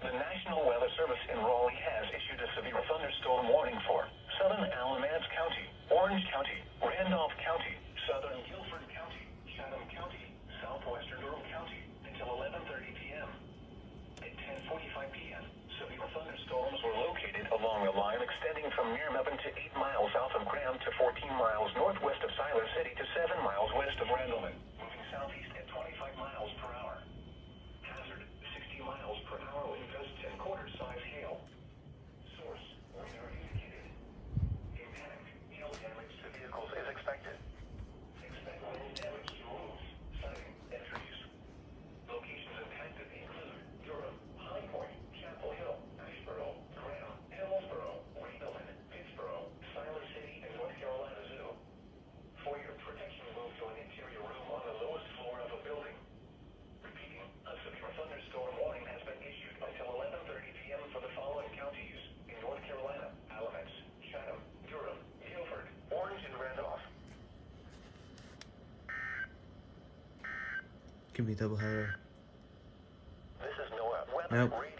The National Weather Service in Raleigh has issued a severe thunderstorm warning for southern Alamance County, Orange County, Randolph County, southern Guilford County, Chatham County, southwestern Durham County until 11:30 p.m. At 10:45 p.m., severe thunderstorms were located along a line extending from near Mebane to 8 miles south of Graham to 14 miles northwest of Siler City to 7 miles west of Randleman, moving southeast at 25 miles per hour. Hazard, 60 miles per hour wind gusts and quarter-size hail. Source, radar indicated. Impact, hail damage to vehicles is expected. Expect wind damage to roofs, siding, and trees. Locations impacted include Durham, High Point, Chapel Hill, Asheboro, Graham, Hillsboro, Randleman, Pittsboro, Siler City, and North Carolina Zoo. For your protection, move to an interior room on the lowest floor of a building. Repeating, a severe thunderstorm warning has been issued until 11:30 p.m. for the following counties in North Carolina: Alamance, Chatham, Durham, Guilford, Orange, and Randolph. Give me double header. This is NOAA Weather Nope. Radio.